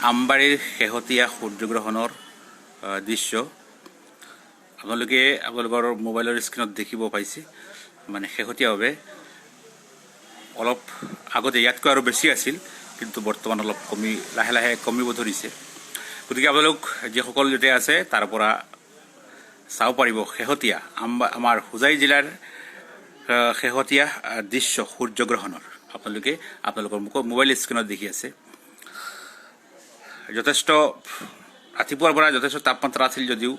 আমবাৰীৰ শেহতীয়া সূৰ্যগ্ৰহণৰ দৃশ্য আপোনালোকৰ মোবাইলৰ স্ক্ৰীনত দেখিব পাইছে। মানে শেহতীয়াভাৱে অলপ আগতে ইয়াতকৈ আৰু বেছি আছিল, কিন্তু বৰ্তমান অলপ লাহে লাহে কমিব ধৰিছে। গতিকে আপোনালোক যিসকল যেতিয়া আছে তাৰ পৰা চাব পাৰিব শেহতীয়া আমাৰ হোজাই জিলাৰ শেহতীয়া দৃশ্য সূৰ্যগ্ৰহণৰ। আপোনালোকৰ মোবাইল স্ক্ৰীনত দেখি আছে। যথেষ্ট ৰাতিপুৱাৰ পৰা যথেষ্ট তাপমাত্ৰা আছিল যদিও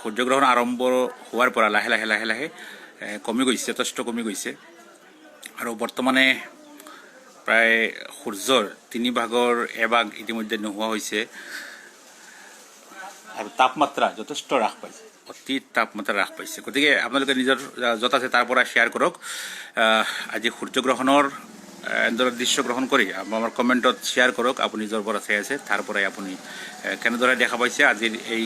সূৰ্যগ্ৰহণ আৰম্ভ হোৱাৰ পৰা লাহে লাহে কমি গৈছে, যথেষ্ট কমি গৈছে। আৰু বৰ্তমানে প্ৰায় সূৰ্যৰ 3 ভাগৰ 1 ভাগ ইতিমধ্যে নোহোৱা হৈছে আৰু তাপমাত্ৰা যথেষ্ট হ্ৰাস পাইছে, অতি তাপমাত্ৰা হ্ৰাস পাইছে। গতিকে আপোনালোকে নিজৰ য'ত আছে তাৰ পৰা শ্বেয়াৰ কৰক। আজি সূৰ্যগ্ৰহণৰ দৃশ্য গ্ৰহণ কৰি আমাৰ কমেণ্টত শ্বেয়াৰ কৰক। আপুনি য'ৰ পৰা চাই আছে তাৰ পৰাই আপুনি কেনেদৰে দেখা পাইছে আজিৰ এই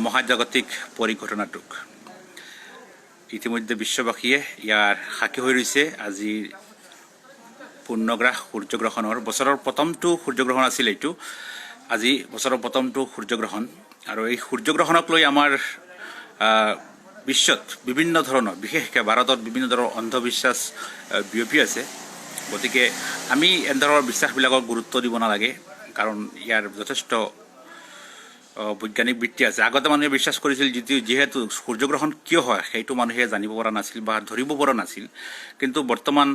মহাজাগতিক পৰিঘটনাটোক। ইতিমধ্যে বিশ্ববাসীয়ে ইয়াৰ সাক্ষী হৈ ৰৈছে। আজিৰ পূৰ্ণগ্ৰাস সূৰ্যগ্ৰহণৰ বছৰৰ প্ৰথমটো সূৰ্যগ্ৰহণ আছিল এইটো। আজি বছৰৰ প্ৰথমটো সূৰ্যগ্ৰহণ, আৰু এই সূৰ্যগ্ৰহণক লৈ আমাৰ বিশ্বত বিভিন্ন ধৰণৰ, বিশেষকৈ ভাৰতত বিভিন্ন ধৰণৰ অন্ধবিশ্বাস বিয়পি আছে। গতিকে আমি এনেধৰণৰ বিশ্বাসবিলাকক গুৰুত্ব দিব নালাগে, কাৰণ ইয়াৰ যথেষ্ট বৈজ্ঞানিক ভিত্তি আছে। আগতে মানুহে বিশ্বাস কৰিছিল যিহেতু সূৰ্যগ্ৰহণ কিয় হয় সেইটো মানুহে জানিব পৰা নাছিল বা ধৰিব পৰা নাছিল। কিন্তু বৰ্তমান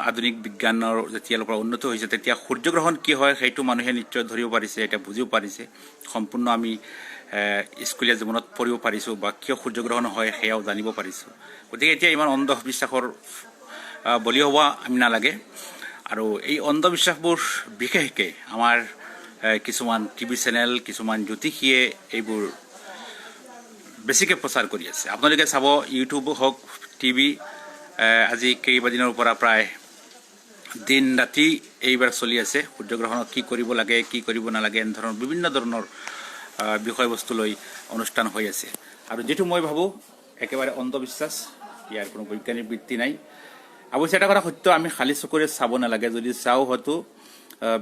আধুনিক বিজ্ঞানৰ যেতিয়াৰ পৰা উন্নত হৈছে, তেতিয়া সূৰ্যগ্ৰহণ কি হয় সেইটো মানুহে নিশ্চয় ধৰিব পাৰিছে, এতিয়া বুজিব পাৰিছে। সম্পূৰ্ণ আমি স্কুলীয়া জীৱনত পঢ়িব পাৰিছোঁ বা কিয় সূৰ্যগ্ৰহণ হয় সেয়াও জানিব পাৰিছোঁ। গতিকে এতিয়া ইমান অন্ধবিশ্বাসৰ বলি হ'ব আমি নালাগে। আৰু এই অন্ধবিশ্বাসবোৰ বিশেষকৈ আমাৰ কিছুমান টিভি চেনেল, কিছুমান জ্যোতিষীয়ে এইবোৰ বেছিকৈ প্ৰচাৰ কৰি আছে। আপোনালোকে চাব, ইউটিউব হওক, টিভি, আজি কেইবাদিনৰ পৰা প্ৰায় দিন ৰাতি এইবাৰ চলি আছে। সূৰ্যগ্ৰহণত কি কৰিব লাগে, কি কৰিব নালাগে, এনেধৰণৰ বিভিন্ন ধৰণৰ বিষয়বস্তু লৈ অনুষ্ঠান হৈ আছে। আৰু যিটো মই ভাবোঁ একেবাৰে অন্ধবিশ্বাস, ইয়াৰ কোনো বৈজ্ঞানিক ভিত্তি নাই। অৱশ্যে এটা কথা সত্য, আমি খালী চকুৰে চাব নালাগে। যদি চাওঁ হয়তো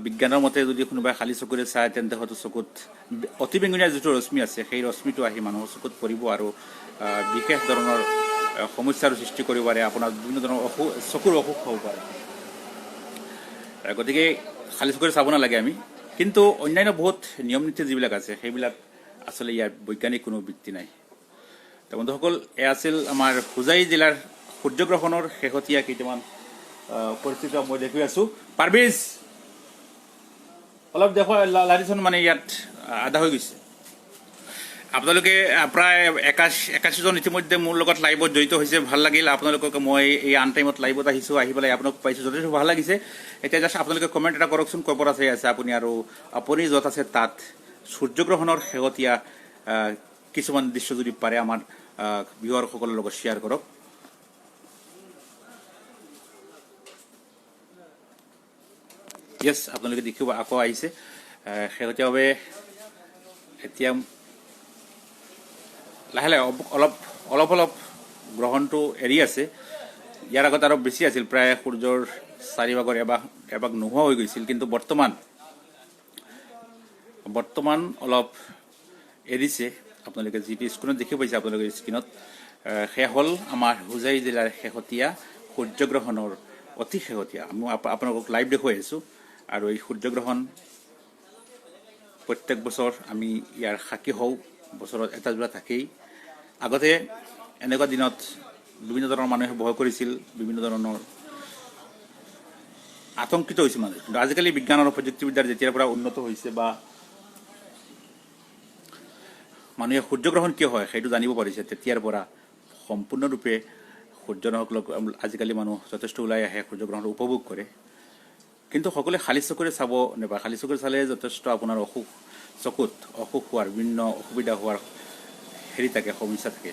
বিজ্ঞানৰ মতে যদি কোনোবাই খালী চকুৰে চায় তেন্তে হয়তো চকুত অতি বেঙুনীয়া যিটো ৰশ্মি আছে সেই ৰশ্মিটো আহি মানুহৰ চকুত পৰিব আৰু বিশেষ ধৰণৰ সমস্যাৰ সৃষ্টি কৰিব পাৰে। আপোনাৰ বিভিন্ন ধৰণৰ চকুৰ অসুখ হ'ব পাৰে। গতিকে খালী চকুৰে চাব নালাগে আমি। কিন্তু অন্যান্য বহুত নিয়ম নীতি যিবিলাক আছে সেইবিলাক আচলতে ইয়াৰ বৈজ্ঞানিক কোনো ভিত্তি নাই। বন্ধুসকল, এয়া আছিল আমাৰ হোজাই জিলাৰ সূৰ্যগ্ৰহণৰ শেহতীয়া কেইটামান পৰিস্থিতি মই দেখুৱাই আছোঁ। পাৰভেজ অলপ দেখুৱাই লাৰিচোন, মানে ইয়াত আধা হৈ গৈছে। আপোনালোকে প্ৰায় 81জন ইতিমধ্যে মোৰ লগত লাইভত জড়িত হৈছে, ভাল লাগিল। আপোনালোকক মই এই আন টাইমত লাইভত আহিছোঁ, আহি পেলাই আপোনাক পাইছোঁ, যথেষ্ট ভাল লাগিছে। এতিয়া জাষ্ট আপোনালোকে কমেণ্ট এটা কৰকচোন, ক'ৰ পৰা চাই আছে আপুনি, আৰু আপুনি য'ত আছে তাত সূৰ্যগ্ৰহণৰ শেহতীয়া কিছুমান দৃশ্য যদি পাৰে আমাৰ ভিউৱাৰসকলৰ লগত শ্বেয়াৰ কৰক। য়েছ, আপোনালোকে দেখিব আকৌ আহিছে। শেহতীয়াভাৱে এতিয়া লাহে লাহে অলপ গ্ৰহণটো এৰি আছে। ইয়াৰ আগত আৰু বেছি আছিল, প্ৰায় সূৰ্যৰ 4 ভাগৰ 1 ভাগ নোহোৱা হৈ গৈছিল। কিন্তু বৰ্তমান অলপ এৰিছে। আপোনালোকে যিটো স্ক্ৰীণত দেখি পাইছে, আপোনালোকে স্ক্ৰীণত সেয়া হ'ল আমাৰ হোজাই জিলাৰ শেহতীয়া সূৰ্যগ্ৰহণৰ অতি শেহতীয়া। মই আপোনালোকক লাইভ দেখুৱাই আছোঁ। আৰু এই সূৰ্যগ্ৰহণ প্ৰত্যেক বছৰ আমি ইয়াৰ সাক্ষী হওঁ, বছৰত এটা দুটা থাকেই। আগতে এনেকুৱা দিনত বিভিন্ন ধৰণৰ মানুহে ভয় কৰিছিল, বিভিন্ন ধৰণৰ আতংকিত হৈছিল মানুহ। কিন্তু আজিকালি বিজ্ঞান আৰু প্ৰযুক্তিবিদ্যাৰ যেতিয়াৰ পৰা উন্নত হৈছে বা মানুহে সূৰ্যগ্ৰহণ কিয় হয় সেইটো জানিব পাৰিছে, তেতিয়াৰ পৰা সম্পূৰ্ণৰূপে সূৰ্যগ্ৰহণক আজিকালি মানুহ যথেষ্ট ওলাই আহে, সূৰ্যগ্ৰহণটো উপভোগ কৰে। কিন্তু সকলোৱে খালী চকুৰে চাব নাপায়। খালী চকুৰে চালে যথেষ্ট আপোনাৰ চকুত অসুখ হোৱাৰ, বিভিন্ন অসুবিধা হোৱাৰ থাকে, সমস্যা থাকে।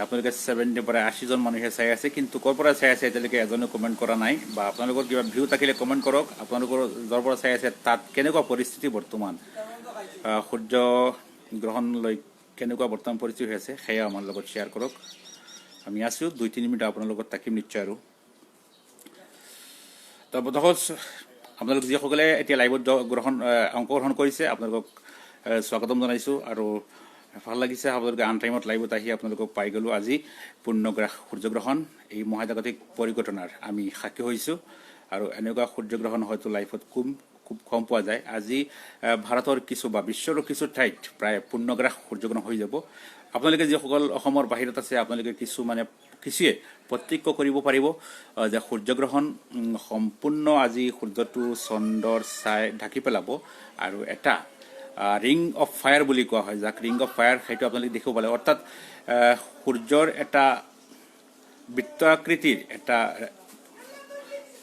আপোনালোকে 70 পৰা 80জন মানুহে চাই আছে, কিন্তু ক'ৰ পৰা চাই আছে এতিয়ালৈকে এজনেও কমেণ্ট কৰা নাই। বা আপোনালোকৰ কিবা ভিউ থাকিলে কমেণ্ট কৰক। আপোনালোকৰ য'ৰ পৰা চাই আছে তাত কেনেকুৱা পৰিস্থিতি বৰ্তমান, সূৰ্যগ্ৰহণ লৈ কেনেকুৱা বৰ্তমান পৰিস্থিতি হৈ আছে সেয়া আমাৰ লগত শ্বেয়াৰ কৰক। আমি আছোঁ 2-3 মিনিট আপোনাৰ লগত থাকিম নিশ্চয়। আৰু আপোনালোক যিসকলে এতিয়া লাইভত অংশগ্ৰহণ কৰিছে আপোনালোকক স্বাগতম জনাইছোঁ আৰু ভাল লাগিছে আপোনালোকে আন টাইমত লাইভত আহি আপোনালোকক পাই গ'লোঁ। আজি পূৰ্ণগ্ৰাস সূৰ্যগ্ৰহণ এই মহাজাগতিক পৰিঘটনাৰ আমি সাক্ষী হৈছোঁ আৰু এনেকুৱা সূৰ্যগ্ৰহণ হয়তো লাইফত খুব কম পোৱা যায়। আজি ভাৰতৰ কিছু বা বিশ্বৰো কিছু ঠাইত প্ৰায় পূৰ্ণগ্ৰাস সূৰ্যগ্ৰহণ হৈ যাব। আপোনালোকে যিসকল অসমৰ বাহিৰত আছে আপোনালোকে কিছুৱে প্ৰত্যক্ষ কৰিব পাৰিব যে সূৰ্যগ্ৰহণ সম্পূৰ্ণ আজি সূৰ্যটো চন্দ্ৰৰ ছাই ঢাকি পেলাব আৰু এটা ৰিং অফ ফায়াৰ বুলি কোৱা হয়, যাক ৰিং অফ ফায়াৰ সেইটো আপোনালোকে দেখিব পাৰে। অৰ্থাৎ সূৰ্যৰ এটা বৃত্তাকৃতিৰ এটা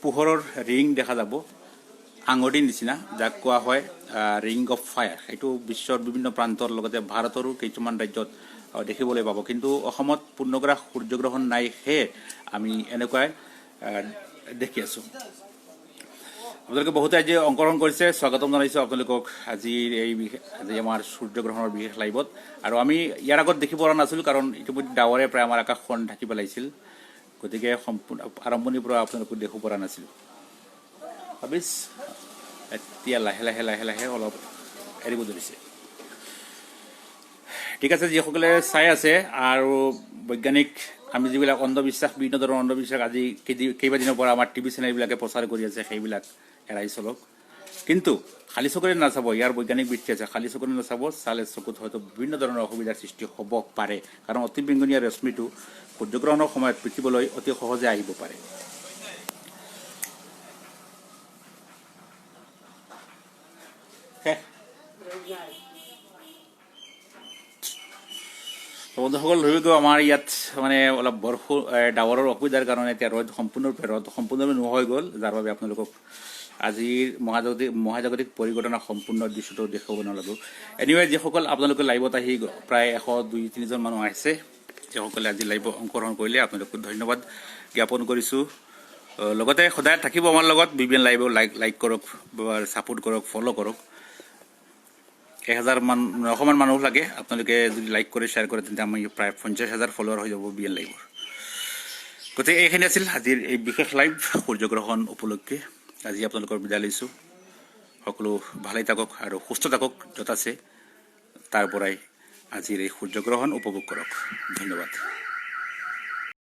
পোহৰৰ ৰিং দেখা যাব আঙুঠিৰ নিচিনা, যাক কোৱা হয় ৰিং অফ ফায়াৰ। সেইটো বিশ্বৰ বিভিন্ন প্ৰান্তৰ লগতে ভাৰতৰো কিছুমান ৰাজ্যত দেখিবলৈ পাব। কিন্তু অসমত পূৰ্ণগ্ৰাস সূৰ্যগ্ৰহণ নাই, সেয়ে আমি এনেকুৱাই দেখি আছোঁ। আপোনালোকে বহুতে আজি অংশগ্ৰহণ কৰিছে, স্বাগতম জনাইছোঁ আপোনালোকক আজি আমাৰ সূৰ্যগ্ৰহণৰ বিশেষ লাইভত। আৰু আমি ইয়াৰ আগত দেখি পৰা নাছিলোঁ কাৰণ ইতিমধ্যে ডাৱৰে প্ৰায় আমাৰ আকাশখন ঢাকি পেলাইছিল, গতিকে সম্পূৰ্ণ আৰম্ভণিৰ পৰা আপোনালোকক দেখো পৰা নাছিলোঁ। ভাবিছ এতিয়া লাহে লাহে অলপ এৰিব ধৰিছে। ঠিক আছে, যিসকলে চাই আছে আৰু বৈজ্ঞানিক আমি যিবিলাক অন্ধবিশ্বাস, বিভিন্ন ধৰণৰ অন্ধবিশ্বাস আজি কেইবাদিনৰ পৰা আমাৰ টিভি চেনেলবিলাকে প্ৰচাৰ কৰি আছে সেইবিলাক এৰাই চলক। কিন্তু খালী চকুৰে নাচাব, ইয়াৰ বৈজ্ঞানিক ভিত্তি আছে। খালী চকুৰে নাচাব, চালে চকুত হয়তো বিভিন্ন ধৰণৰ অসুবিধাৰ সৃষ্টি হ'ব পাৰে, কাৰণ অতি বেঙুনীয়া ৰশ্মিটো সূৰ্যগ্ৰহণৰ সময়ত পৃথিৱীলৈ অতি সহজে আহিব পাৰে। বন্ধুসকল, ধৰি গৈ আমাৰ ইয়াত মানে অলপ ডাৱৰৰ অসুবিধাৰ কাৰণে এতিয়া ৰ'দ সম্পূৰ্ণৰূপে নোহোৱা হৈ গ'ল, যাৰ বাবে আপোনালোকক আজিৰ মহাজাগতিক পৰিঘটনা সম্পূৰ্ণ দৃশ্যটো দেখুৱাব নালাগোঁ। এনিৱে যিসকল আপোনালোকে লাইভত আহি প্ৰায় 100-2-3জন মানুহ আহিছে, যিসকলে আজি লাইভ অংশগ্ৰহণ কৰিলে আপোনালোকক ধন্যবাদ জ্ঞাপন কৰিছোঁ। লগতে সদায় থাকিব আমাৰ লগত BBN লাইভ, লাইক কৰক, ছাপোৰ্ট কৰক, ফ'ল' কৰক। 1000মান মানুহ লাগে, আপোনালোকে যদি লাইক কৰে শ্বেয়াৰ কৰে তেন্তে আমি প্ৰায় 50,000 ফলোৱাৰ হৈ যাব BBN লাইভৰ। গতিকে এইখিনি আছিল আজিৰ এই বিশেষ লাইভ সূৰ্যগ্ৰহণ উপলক্ষে। আজি আপোনালোকৰ বিদায় লৈছোঁ। সকলো ভালেই থাকক আৰু সুস্থ থাকক, য'ত আছে তাৰ পৰাই আজিৰ এই সূৰ্যগ্ৰহণ উপভোগ কৰক। ধন্যবাদ।